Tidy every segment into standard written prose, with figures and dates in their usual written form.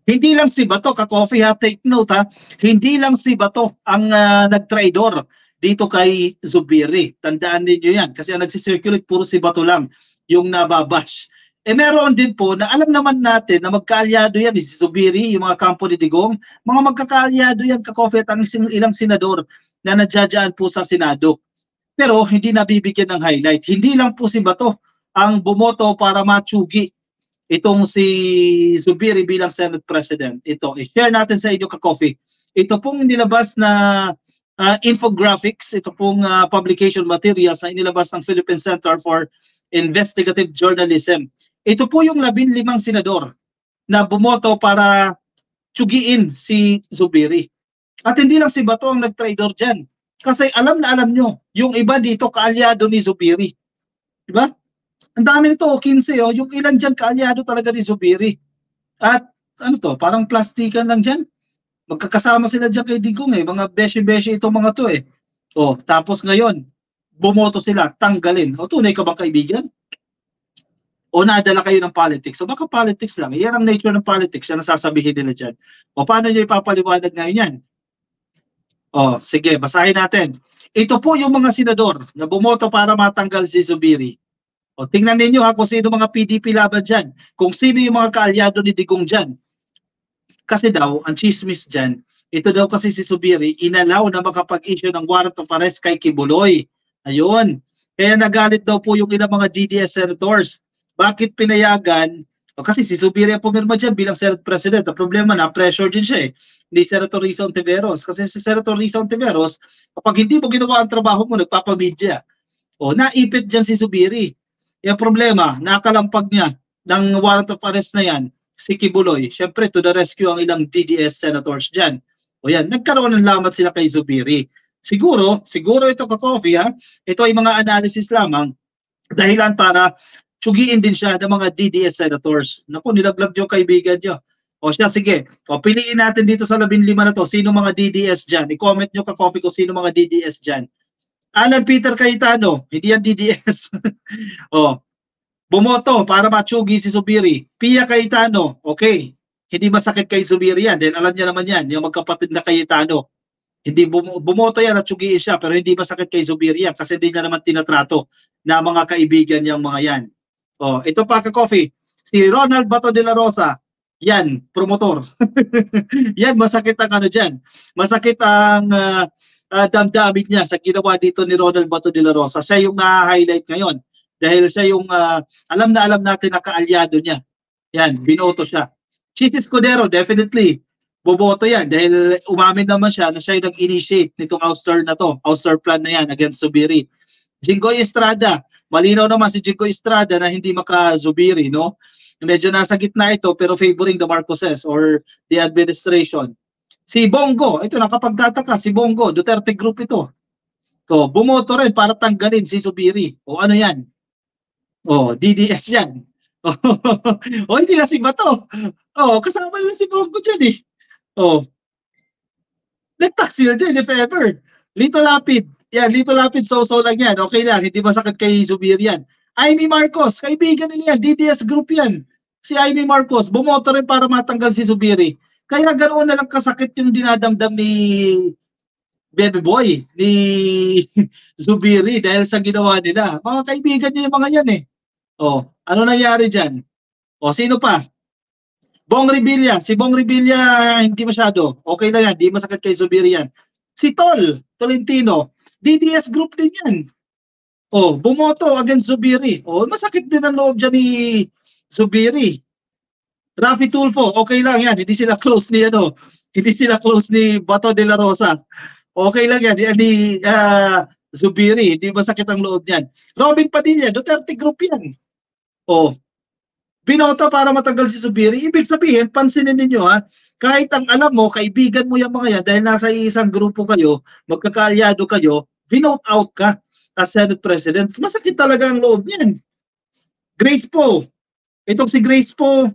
Hindi lang si Bato, ka-coffee ha, take note ha, hindi lang si Bato ang nag-traidor dito kay Zubiri. Tandaan ninyo yan kasi ang nagsisirculate puro si Bato lang yung nababash. Meron din po na alam naman natin na magkaalyado yan, si Zubiri, yung mga kampo ni Digong, mga magkakaalyado yan ka-coffee at ang ilang senador na nadyadyaan po sa Senado. Pero hindi nabibigyan ng highlight. Hindi lang po si Bato ang bumoto para matsugi itong si Zubiri bilang Senate President. Ito, i-share natin sa inyo ka-coffee. Ito pong nilabas na infographics, ito pong publication materials na inilabas ng Philippine Center for Investigative Journalism. Ito po yung 15 senador na bumoto para tsugiin si Zubiri. At hindi lang si Bato ang nag-traidor dyan. Kasi alam na alam nyo, yung iba dito kaalyado ni Zubiri. Diba? Ang dami nito, 15 oh, yung ilan dyan kaalyado talaga ni Zubiri. At ano to, parang plastikan lang dyan. Magkakasama sila dyan kay Digong eh, mga beshi-beshi itong mga to eh. O, tapos ngayon, bumoto sila, tanggalin. O, tunay ka bang kaibigan? O nadala kayo ng politics? O baka politics lang. Yan ang nature ng politics, yan ang sasabihin nila dyan. O paano nyo ipapaliwanag ngayon yan? O, sige, basahin natin. Ito po yung mga senador na bumoto para matanggal si Zubiri. O, tingnan ninyo ha kung sino mga PDP laban dyan. Kung sino yung mga kaalyado ni Digong dyan. Kasi daw, ang chismis dyan, ito daw kasi si Zubiri, inalaw na makapag-issue ng warrant of arrest kay Kibuloy. Ayun. Kaya nagalit daw po yung ilang mga DDS senators. Bakit pinayagan? O kasi si Zubiri ang pumirma dyan bilang Senate President. Ang problema na, pressure din siya eh. Ni Senator Risa Ontiveros. Kasi si Senator Risa Ontiveros, kapag hindi mo ginawa ang trabaho mo, nagpapamedya. O, naipit dyan si Zubiri. Yung problema, nakalampag niya ng warrant of arrest na yan, si Kibuloy. Siyempre, to the rescue ang ilang DDS senators dyan. O yan, nagkaroon ng lamat sila kay Zubiri. Siguro ito ka-coffee ha, ito ay mga analysis lamang, dahilan para tsugiin din siya ng mga DDS senators. Naku, nilaglag yung kaibigan nyo. O siya, sige. O, piliin natin dito sa 15 na to, sino mga DDS dyan. I-comment nyo ka-coffee kung sino mga DDS dyan. Alan Peter Cayetano, hindi yan DDS. O, bumoto para matsugi si Zubiri. Pia Cayetano, okay. Hindi masakit kay Zubiri yan. Dahil alam niya naman yan, yung magkapatid na Cayetano. Hindi bumoto yan at tsugiin siya, pero hindi masakit kay Zubiri yan kasi hindi niya naman tinatrato na mga kaibigan niyang mga yan. O, ito pa ka-coffee. Si Ronald Bato de la Rosa, yan, promotor. Yan, masakit ang ano dyan. Masakit ang damdamin niya sa ginawa dito ni Ronald Bato de la Rosa. Siya yung na-highlight ngayon. Dahil siya yung alam na alam natin na kaalyado niya. Yan, binoto siya. Chis Escudero, definitely, boboto yan. Dahil umamin naman siya na siya yung nag-initiate nitong ouster na to. Ouster plan na yan against Zubiri. Jinggoy Estrada, malinaw naman si Jinggoy Estrada na hindi maka-Zubiri, no? Medyo nasa gitna ito pero favoring the Marcoses or the administration. Si Bongo, ito nakapagtataka, si Bongo, Duterte Group ito. So, bumoto rin para tanggalin si Zubiri. O ano yan? O, DDS yan. O, hindi na si Bato. O, kasama na si Bongo dyan eh. O, nag-taxil din if ever. Lito Lapid. Yan, Lito Lapid, so-so lang yan. Okay lang, hindi masakit kay Zubiri yan. Amy Marcos, kaibigan nila yan, DDS Group yan. Si Amy Marcos, bumoto rin para matanggal si Zubiri. Kaya ganoon na lang kasakit yung dinadamdam ni Baby Boy, ni Zubiri dahil sa ginawa nila. Mga kaibigan niya yung mga yan eh. O, ano nangyari dyan? O, sino pa? Bong Revilla. Si Bong Revilla, hindi masyado. Okay na yan, di masakit kay Zubiri yan. Si Tolentino, DDS Group din yan. O, bumoto against Zubiri. O, masakit din ang loob dyan ni Zubiri. Rafi Tulfo, okay lang yan. Hindi sila close ni hindi sila close ni Bato de la Rosa. Okay lang yan. Ni Zubiri, hindi masakit ang loob niyan. Robin Padilla, Duterte Group yan. O, binoto para matanggal si Zubiri. Ibig sabihin, pansinin ninyo ha, kahit ang alam mo, kaibigan mo yung mga yan, dahil nasa isang grupo kayo, magkakaalyado kayo, binote out ka as Senate President. Masakit talaga ang loob niyan. Grace Poe. Itong si Grace Poe,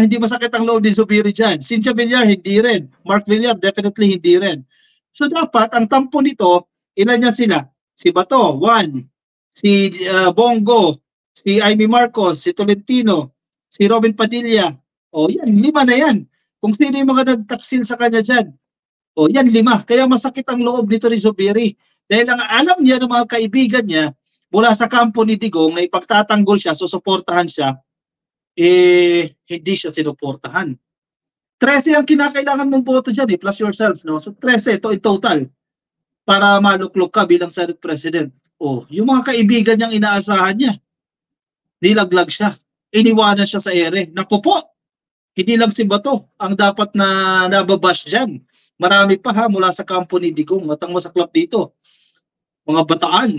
hindi masakit ang loob ni Zubiri dyan. Cynthia Villar, hindi rin. Mark Villar, definitely hindi rin. So dapat, ang tampo nito, ilan niya sila? Si Bato, 1. Si Bongo, si Amy Marcos, si Tolentino, si Robin Padilla, O yan, 5 na yan. Kung sino yung mga nagtaksil sa kanya dyan. O yan, 5. Kaya masakit ang loob nito ni Zubiri. Dahil ang alam niya ng mga kaibigan niya mula sa kampo ni Digong na ipagtatanggol siya, susuportahan siya, hindi siya sinuportahan. 13 ang kinakailangan mong boto dyan plus yourself. No? So 13 ito in total para maluklok ka bilang Senate President. O, yung mga kaibigan niyang inaasahan niya, nilaglag siya. Iniwanan siya sa ere. Naku po, hindi lang si Bato ang dapat na nababash dyan. Marami pa ha mula sa kampo ni Digong at ang masaklap dito, mga bataan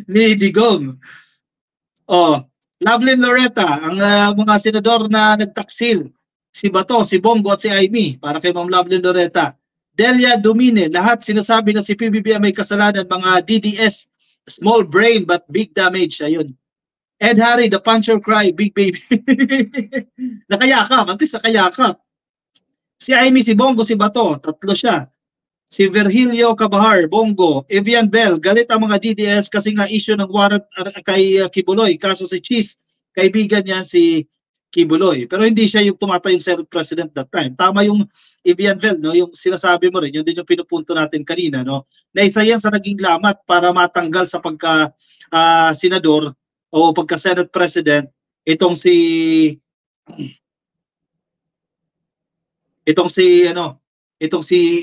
ni Digong. Oh, Lovelyn Loretta, ang mga senador na nagtaksil, si Bato, si Bongo at si Amy, para kay Ma'am Lovelyn Loretta. Delia Domine, lahat sinasabi na si PBBM may kasalanan, mga DDS, small brain but big damage. Ayun. Ed Harry, the puncher cry, big baby. Nakayakap, at least nakayakap. Si Amy, si Bongo, si Bato, 3 siya. Si Virgilio Cabahar, Bongo, Evian Bell, galit ang mga DDS kasi nga issue ng warrant kay Kibuloy. Kaso si Cheese, kaibigan niya si Kibuloy. Pero hindi siya yung tumatayong Senate President that time. Tama yung Evian Bell, no? Yung sinasabi mo rin, yun din yung pinupunto natin kanina, no? Na isa yan sa naging lamat para matanggal sa pagka senador o pagka Senate President itong si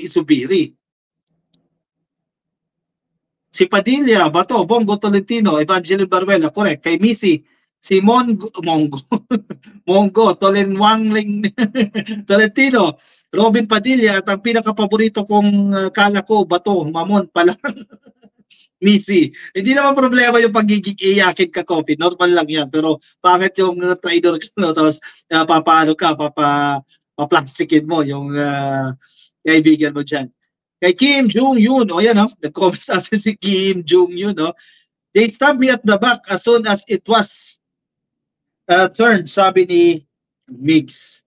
Zubiri. Si Padilla, Bato, Bongo Tolentino, Evangeline Baruela, correct. Kay Missy, si Mongo, Tolenwangling Tolentino, Robin Padilla, at ang pinakapaborito kong kala ko, Bato, Mamon pala. Missy. Hindi naman problema yung pagiging iyakin ka, Coffee. Normal lang yan. Pero bakit yung trader ka, no? Tapos papaano ka, paplastikin mo yung kaibigan mo dyan. Kay Kim Jong-un, o yan, nag-comment sa atin si Kim Jong-un, they stabbed me at the back as soon as it was turned, sabi ni Migs.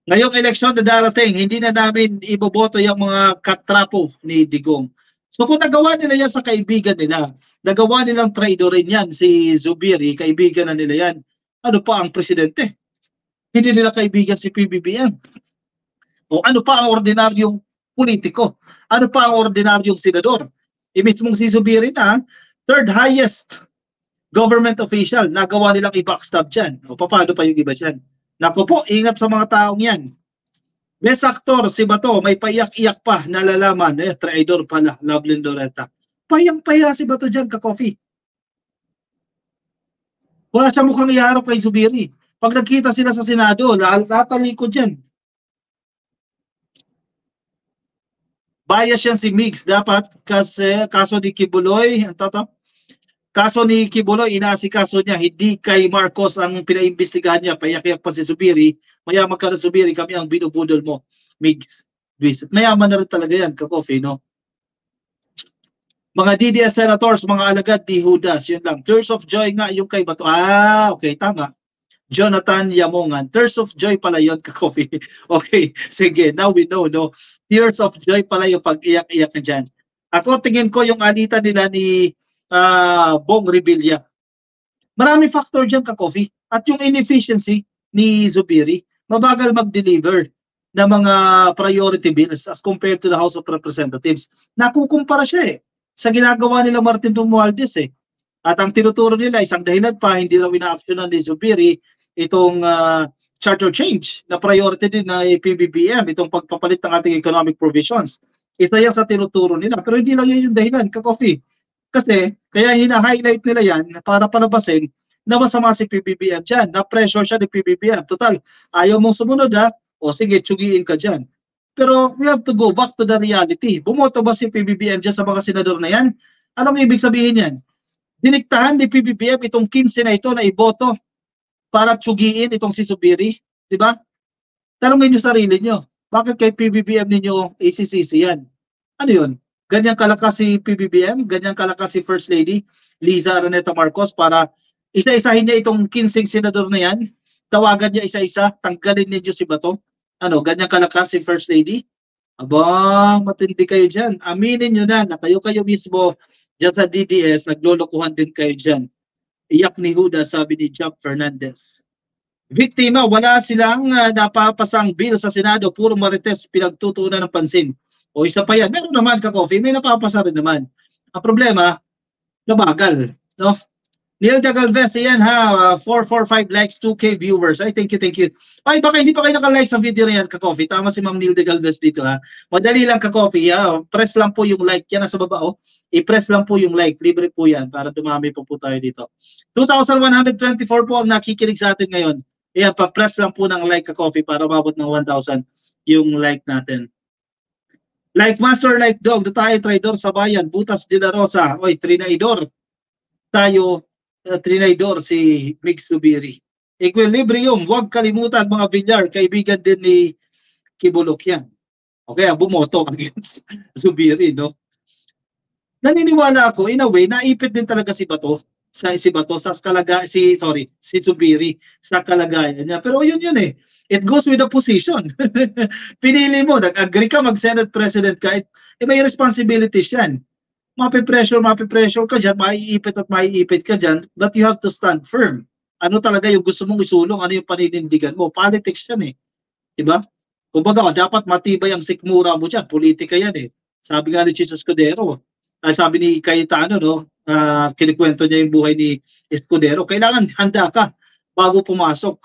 Ngayong eleksyon na darating, hindi na namin iboboto yung mga katrapo ni Digong. So kung nagawa nila yan sa kaibigan nila, nagawa nilang traidorin yan, si Zubiri, kaibigan na nila yan, ano pa ang presidente? Hindi nila kaibigan si PBBM. O ano pa ang ordinaryong politiko? Ano pa ang ordinaryong senador? Mismong si Zubiri na, third highest government official, nagawa nilang i-backstab dyan. O paano pa yung iba dyan? Naku po, ingat sa mga taong yan. Best actor, si Bato, may paiyak-iyak pa, nalalaman, traidor pala, Lovelyn Loretta. Payang-paya si Bato dyan, ka-coffee. Wala siya mukhang iharap kay Zubiri. Pag nagkita sila sa Senado, latalikod dyan. Bias yan si Migs, dapat kasi kaso ni Kibuloy, kaso ni Kibuloy, inaasikaso niya, hindi kay Marcos ang pinaimbestigahan niya, payak-yak pa si Zubiri, mayaman ka na Zubiri, kami ang binubudol mo, Migs. Mayaman na rin talaga yan, ka-coffee, no? Mga DDS senators, mga alagad ni Judas, yun lang. Tears of joy nga yung kay Bato. Okay, tama. Jonathan Yamongan. Tears of joy pala yun, ka-coffee. Okay, sige, now we know, no? Tears of joy pala yung pag-iyak-iyak na dyan. Ako, tingin ko yung anita nila ni Bong Revilla. Marami factor dyan, ka-coffee. At yung inefficiency ni Zubiri, mabagal mag-deliver ng mga priority bills as compared to the House of Representatives. Nakukumpara siya sa ginagawa nila Martin Romualdez At ang tinuturo nila, isang dahilan pa, hindi raw ina-actionan ni Zubiri itong charter change na priority din na PBBM, itong pagpapalit ng ating economic provisions. Isa yan sa tinuturo nila. Pero hindi lang yan yung dahilan, ka-coffee. Kasi, kaya hina-highlight nila yan para palabasin na masama si PBBM dyan. Na-pressure siya ni PBBM. Total, ayaw mong sumunod o sige, tsugiin ka dyan. Pero we have to go back to the reality. Bumoto ba si PBBM dyan sa mga senador na yan? Anong ibig sabihin yan? Diniktahan ni PBBM itong 15 na ito na iboto para tsugiin itong si Zubiri. Diba? Tanungin nyo sarili nyo. Bakit kay PBBM ninyo ACCC yan? Ano yun? Ganyang kalakas si PBBM, ganyang kalakas si First Lady Liza Araneta Marcos para isa-isahin niya itong 15 senador na yan, tawagan niya isa-isa, tanggalin niyo si Bato. Ano, ganyang kalakas si First Lady? Aba, matindi kayo dyan. Aminin nyo na kayo mismo dyan sa DDS, naglolokohan din kayo dyan. Iyak ni Huda, sabi ni Jack Fernandez. Biktima, wala silang napapasang bill sa Senado, puro marites pinagtutuunan ng pansin. O isa pa yan, meron naman ka-coffee, may napapasa rin naman. Ang problema, nabagal, no? Neil de Galvez, ayan ha, 445 likes, 2K viewers. Ay, thank you, thank you. Ay, baka hindi pa kayo naka-like sa video na yan, ka-coffee. Tama si Ma'am Neil de Galvez dito ha. Madali lang ka-coffee ha. Press lang po yung like. Yan nasa baba oh. I-press lang po yung like. Libre po yan para dumami po tayo dito. 2,124 po ang nakikinig sa atin ngayon. Ayan, pa-press lang po ng like ka-coffee para umabot ng 1,000 yung like natin. Like master, like dog, do tayo traidor sa bayan, Butas de la Rosa. Oy, trinaidor. Tayo trinaidor si Mig Zubiri. Equilibrium, huwag kalimutan mga bilyar, kaibigan din ni Kibulok yan. Okay, bumoto against Zubiri, no? Naniniwala ako, in a way, naipit din talaga si Bato sa si Zubiri sa kalagayan niya. Pero yun eh. It goes with the position. Pinili mo, nag-agree ka mag-Senate President ka, may responsibilities yan. Mapipressure ka dyan, maiipit ka dyan, but you have to stand firm. Ano talaga yung gusto mong isulong, ano yung paninindigan mo. Politics yan eh. Diba? Kumbaga, dapat matibay ang sikmura mo dyan. Politika yan eh. Sabi nga ni Jesus Escudero, sabi ni Cayetano, no, kinikwento niya yung buhay ni Escudero, kailangan handa ka bago pumasok.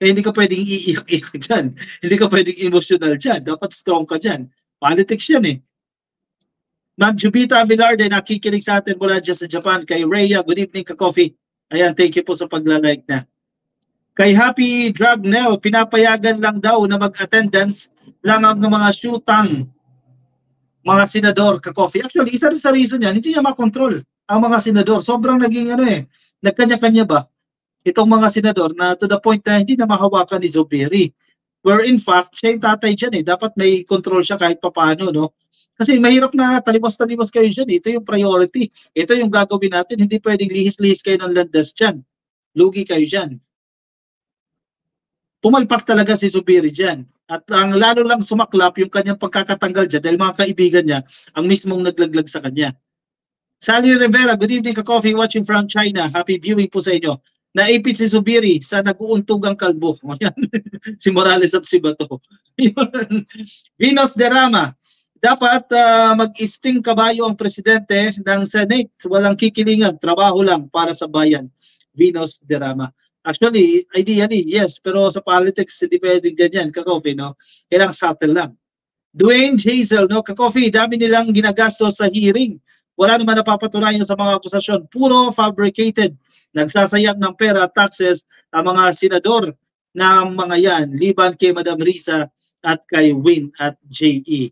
Hindi ka pwedeng iiyak-iyak dyan. Hindi ka pwedeng emotional dyan. Dapat strong ka dyan. Politics yan eh. Ma'am Jubita Villarde, nakikinig sa atin mula dyan sa Japan. Kay Rhea, good evening ka-coffee. Ayan, thank you po sa pagla-like na. Kay Happy Dragnell, pinapayagan lang daw na mag-attendance lang ang mga shootang mga senador ka-coffee. Actually, isa rin sa reason yan, hindi niya makontrol ang mga senador. Sobrang naging nagkanya-kanya ba? Itong mga senador na to the point na hindi na mahawakan ni Zubiri. Where in fact, siya yung tatay dyan eh. Dapat may control siya kahit papaano, no? Kasi mahirap na talimos-talimos kayo dyan. Ito yung priority. Ito yung gagawin natin. Hindi pwedeng lihis-lihis kayo ng landas dyan. Lugi kayo dyan. Pumalpak talaga si Zubiri dyan. At ang lalo lang sumaklap yung kanyang pagkakatanggal dyan dahil mga kaibigan niya ang mismong naglaglag sa kanya. Sally Rivera, good evening ka-coffee watching from China. Happy viewing po sa inyo. Naipit si Zubiri sa nag-uuntugang kalbo. Si Morales at si Bato. Venus Derama, dapat mag-isting kabayo ang presidente ng Senate. Walang kikilingan, trabaho lang para sa bayan. Venus Derama. Actually, ideally, yes. Pero sa politics, hindi pwedeng ganyan. Ka-coffee, no? Kailangan subtle lang. Dwayne Hazel, no? Ka-coffee, dami nilang ginagastos sa hearing. Wala naman napapatunayan sa mga akusasyon. Puro fabricated. Nagsasayang ng pera at taxes ang mga senador na mga yan. Liban kay Madam Risa at kay Win at J.E.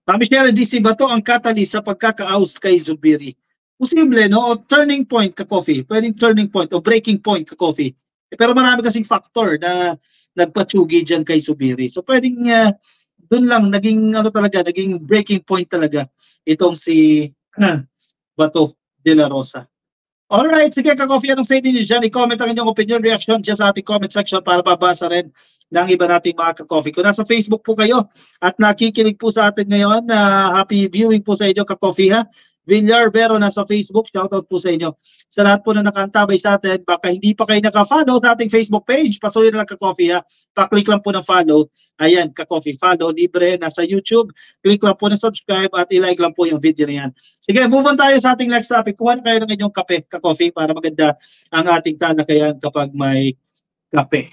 Michelle, hindi si Bato ang catalyst sa pagkaka-oust kay Zubiri. Posible, no? O turning point ka-coffee. Pwedeng turning point o breaking point ka-coffee. Pero marami kasing factor na nagpatsugi dyan kay Zubiri. So pwedeng dun lang naging naging breaking point talaga itong si Bato de la Rosa. Alright, sige ka-coffee, anong say niyo dyan? I-comment ang inyong opinion, reaction dyan sa ating comment section para babasa rin ng iba nating mga ka-coffee. Kung nasa Facebook po kayo at nakikinig po sa atin ngayon, happy viewing po sa inyo ka-coffee ha. Villar Vero nasa Facebook, shoutout po sa inyo. Sa lahat po na nakantabay sa atin, baka hindi pa kayo naka-follow sa ating Facebook page, pasuyin na lang ka-coffee ha. Pa-click lang po ng follow. Ayan, ka-coffee, follow, libre, nasa YouTube. Click lang po ng subscribe at i-like lang po yung video na yan. Sige, move on tayo sa ating next topic. Kuha na kayo ng inyong kape, ka-coffee, para maganda ang ating talakayan kapag may kape.